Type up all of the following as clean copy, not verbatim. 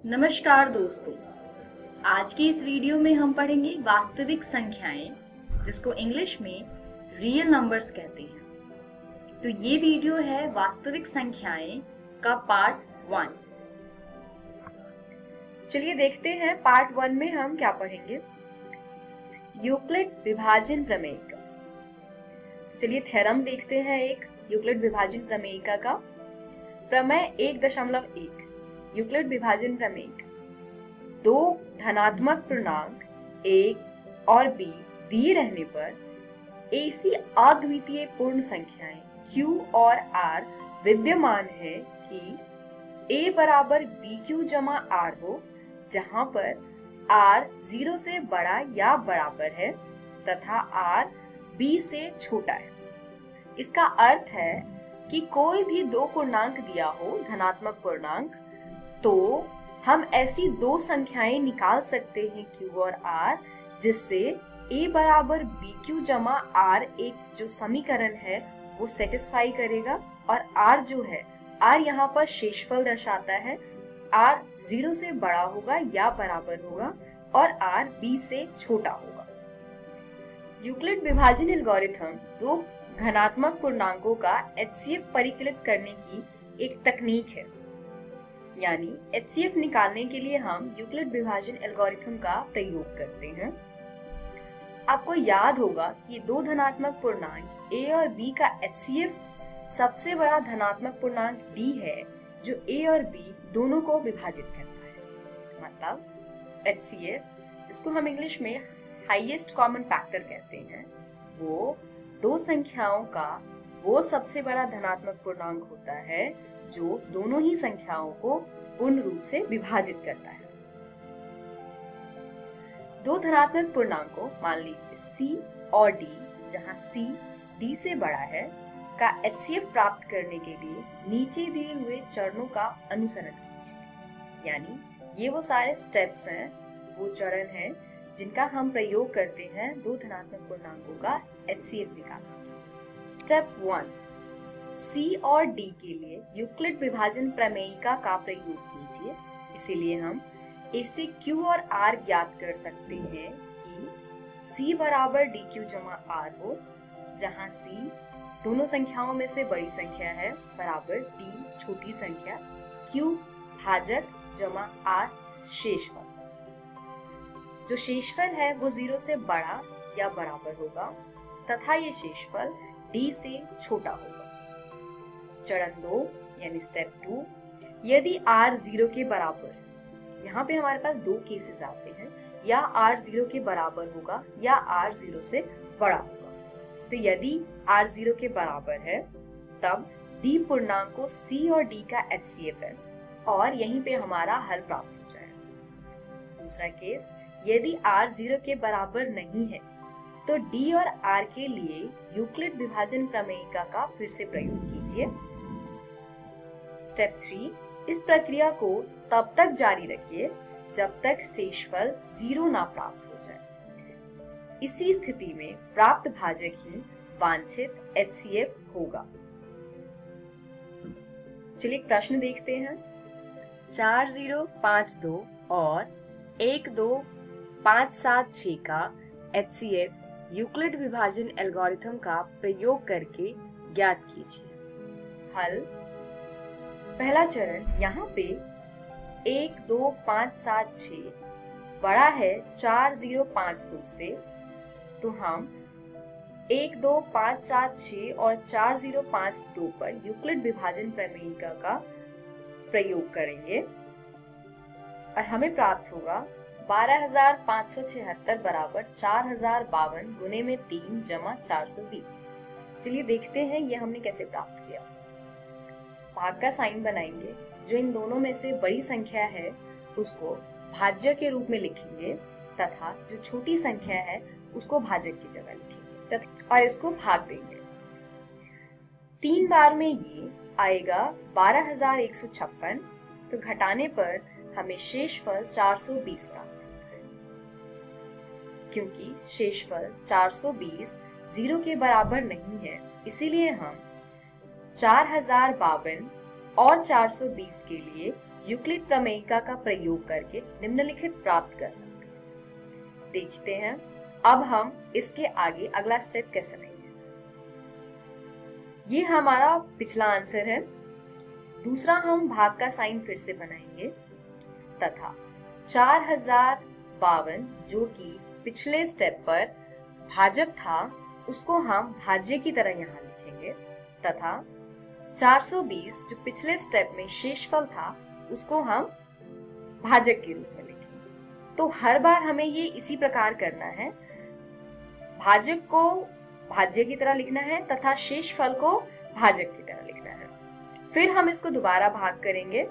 नमस्कार दोस्तों, आज की इस वीडियो में हम पढ़ेंगे वास्तविक संख्याएं, जिसको इंग्लिश में रियल नंबर्स कहते हैं। तो ये वीडियो है वास्तविक संख्याएं का पार्ट 1। चलिए देखते हैं पार्ट 1 में हम क्या पढ़ेंगे। यूक्लिड विभाजन प्रमेयिका। चलिए थ्योरम देखते हैं एक यूक्लिड विभाजन प्रमेयिका का। प्रमेय 1.1 यूक्लिड विभाजन प्रमेय। दो धनात्मक पूर्णांक a और b दिए रहने पर ऐसी अद्वितीय पूर्ण संख्याएं q और r विद्यमान है कि a बराबर bq जमा r हो, जहां पर r 0 से बड़ा या बराबर है तथा r b से छोटा है। इसका अर्थ है कि कोई भी दो पूर्णांक दिया हो, धनात्मक पूर्णांक, तो हम ऐसी दो संख्याएं निकाल सकते हैं q और r, जिससे a बराबर bq जमा r एक जो समीकरण है वो सेटिस्फाई करेगा, और r जो है, r यहाँ पर शेषफल दर्शाता है। r 0 से बड़ा होगा या बराबर होगा और r b से छोटा होगा। यूक्लिड विभाजन एल्गोरिथम दो धनात्मक पूर्णांकों का HCF परिकलित करने की एक तकनीक है। यानी HCF निकालने के लिए हम यूक्लिड विभाजन एल्गोरिथम का प्रयोग करते हैं। आपको याद होगा कि दो धनात्मक पूर्णांक a और b का HCF सबसे बड़ा धनात्मक पूर्णांक d है, जो a और b दोनों को विभाजित करता है। मतलब HCF, जिसको हम इंग्लिश में हाईएस्ट कॉमन फैक्टर कहते हैं, वो दो संख्याओं का वो सबसे बड़ा धनात्मक पूर्णांक होता है जो दोनों ही संख्याओं को पूर्ण रूप से विभाजित करता है। दो धनात्मक पूर्णांकों, मान लीजिए c और d, जहां c d से बड़ा है, का HCF प्राप्त करने के लिए नीचे दिए हुए चरणों का अनुसरण कीजिए। यानी ये वो सारे स्टेप्स हैं, वो चरण हैं जिनका हम प्रयोग करते हैं दो धनात्मक पूर्णांकों का HCF निकालने के लिए। स्टेप 1, C और D के लिए यूक्लिड विभाजन प्रमेयिका का प्रयोग कीजिए। इसीलिए हम इससे Q और R ज्ञात कर सकते हैं कि C बराबर DQ जमा R हो, जहां C दोनों संख्याओं में से बड़ी संख्या है, बराबर D छोटी संख्या, Q भाजक जमा R शेषफल। जो शेषफल है वो 0 से बड़ा या बराबर होगा तथा ये शेषफल D से छोटा होगा। चरण 2 यानी स्टेप 2, यदि r 0 के बराबर, यहाँ पे हमारे पास दो केसेस आते हैं, या r 0 के बराबर होगा या r 0 से बड़ा होगा। तो यदि r 0 के बराबर है तब d पूर्णांकों c और d का HCF है और यहीं पे हमारा हल प्राप्त हो जाएगा। दूसरा केस, यदि r 0 के बराबर नहीं है तो d और r के लिए यूक्लिड विभाजन प्रमेयिका का फिर से प्रयोग कीजिए। स्टेप 3, इस प्रक्रिया को तब तक जारी रखिए जब तक शेषफल 0 ना प्राप्त हो जाए। इसी स्थिति में प्राप्त भाजक ही वांछित HCF होगा। चलिए एक प्रश्न देखते हैं। 4052 और 12576 का HCF यूक्लिड विभाजन एल्गोरिथम का प्रयोग करके ज्ञात कीजिए। हल। पहला चरण, यहाँ पे 12576 बड़ा है 4052 से, तो हम 12576 और 4052 पर यूक्लिड विभाजन प्रमेयिका का प्रयोग करेंगे और हमें प्राप्त होगा 12576 बराबर 4052 गुने में 3 जमा 420। चलिए देखते हैं ये हमने कैसे प्राप्त किया। भाग का साइन बनाएंगे। जो इन दोनों में से बड़ी संख्या है उसको भाज्य के रूप में लिखेंगे तथा जो छोटी संख्या है उसको भाजक की जगह लिखेंगे और इसको भाग देंगे। 3 बार में ये आएगा 12156, तो घटाने पर हमें शेषफल 420 प्राप्त होता है। क्योंकि शेषफल 420 0 के बराबर नहीं है, इसीलिए हम 4052 और 420 के लिए यूक्लिड प्रमेयिका का प्रयोग करके निम्नलिखित प्राप्त कर सकते हैं। देखते हैं अब हम इसके आगे अगला स्टेप कैसे लेंगे। ये हमारा पिछला आंसर है। दूसरा हम भाग का साइन फिर से बनाएंगे तथा 4052 जो कि पिछले स्टेप पर भाजक था उसको हम भाज्य की तरह यहाँ लिखेंगे तथा 420 जो पिछले स्टेप में शेषफल था उसको हम भाजक के रूप में लिखेंगे। तो हर बार हमें ये इसी प्रकार करना है, भाजक को भाज्य की तरह लिखना है तथा शेषफल को भाजक की तरह लिखना है। फिर हम इसको दोबारा भाग करेंगे।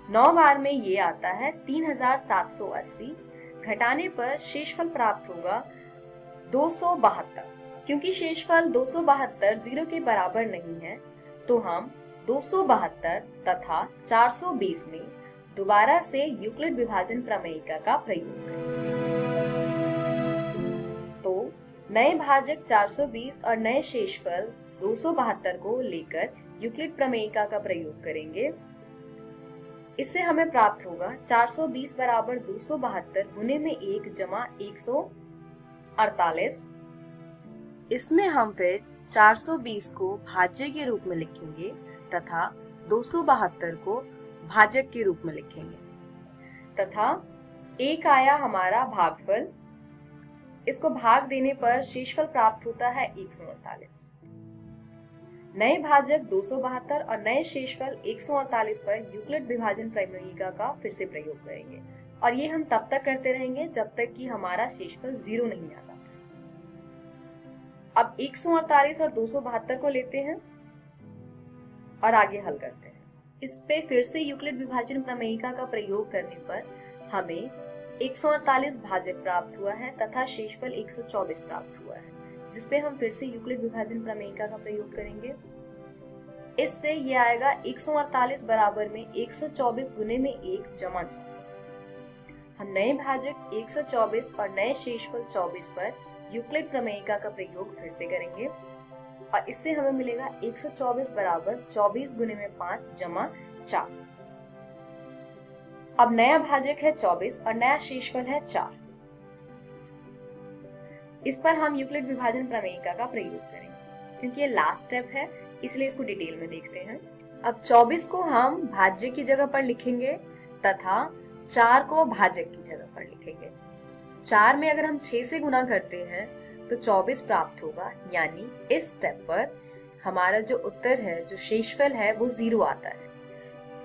9 बार में ये आता है 3780, घटाने पर शेषफल प्राप्त होगा 272। क्योंकि शेषफल 272 0 के बराबर नहीं है तो हम 272 तथा 420 में दोबारा से यूक्लिड विभाजन प्रमेयिका का प्रयोग करेंगे। तो नए भाजक 420 और नए शेषफल 272 को लेकर यूक्लिड प्रमेयिका का प्रयोग करेंगे। इससे हमें प्राप्त होगा 420 बराबर 272 गुने में 1 जमा 148। इसमें हम फिर 420 को भाज्य के रूप में लिखेंगे तथा 272 को भाजक के रूप में लिखेंगे तथा एक आया हमारा भागफल। इसको भाग देने पर शेषफल प्राप्त होता है 148। नए भाजक 272 और नए शेषफल 148 पर यूक्लिड विभाजन प्रमेयिका का फिर से प्रयोग करेंगे और ये हम तब तक करते रहेंगे जब तक कि हमारा शेषफल 0 नहीं आ जाता। अब 148 और 272 को लेते हैं और आगे हल करते हैं। इस पे फिर से यूक्लिड विभाजन प्रमेयिका का प्रयोग करने पर हमें 148 भाजक प्राप्त हुआ है तथा शेषफल 124 प्राप्त हुआ है, जिसपे हम फिर से यूक्लिड विभाजन प्रमेयिका का प्रयोग करेंगे। इससे ये आएगा 148 बराबर में 124 गुने में 1 जमा 24। हम नए भाजक 124 और नए शेषफल 24 पर यूक्लिड प्रमेयिका का प्रयोग फिर से करेंगे और इससे हमें मिलेगा 124 बराबर 24 गुने में 5 जमा 4। अब नया भाजक है 24 और नया शेषफल है 4। इस पर हम यूक्लिड विभाजन प्रमेयिका का प्रयोग करेंगे। क्योंकि ये लास्ट स्टेप है इसलिए इसको डिटेल में देखते हैं। अब 24 को हम भाज्य की जगह पर लिखेंगे तथा 4 को भाजक की जगह पर लिखेंगे। 4 में अगर हम 6 से गुना करते हैं तो 24 प्राप्त होगा, यानी इस स्टेप पर हमारा जो उत्तर है, जो शेषफल है वो 0 आता है।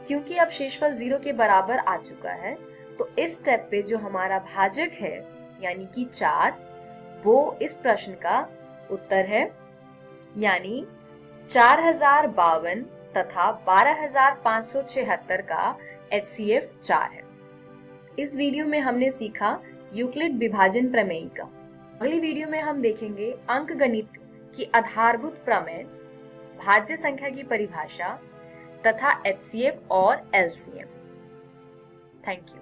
क्योंकि अब शेषफल 0 के बराबर आ चुका है तो इस स्टेप पे जो हमारा भाजक है यानी कि 4 वो इस प्रश्न का उत्तर है, यानी 4052 तथा 12576 का HCF 4 है। इस वीडियो में हमने सीखा यूक्लिड विभाजन प्रमेयिका। अगली वीडियो में हम देखेंगे अंकगणित की आधारभूत प्रमेय, भाज्य संख्या की परिभाषा तथा HCF और LCM। Thank you.